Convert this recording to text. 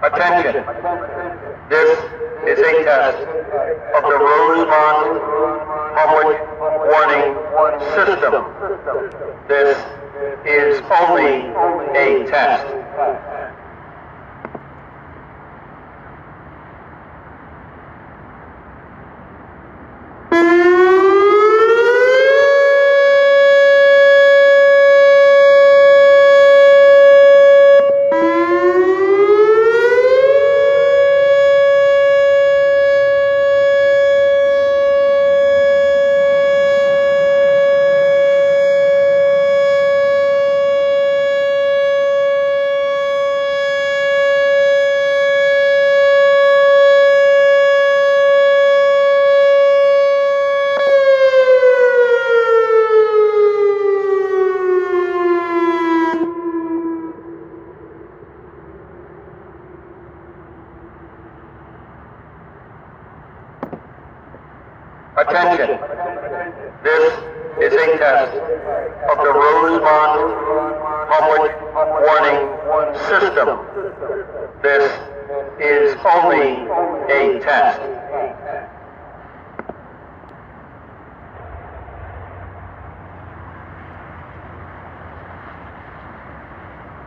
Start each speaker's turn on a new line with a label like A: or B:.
A: Attention. This is a test of the Rosemont public warning system. This is only a test. Attention. This is a test of the Rosemont public warning system. This is only a test.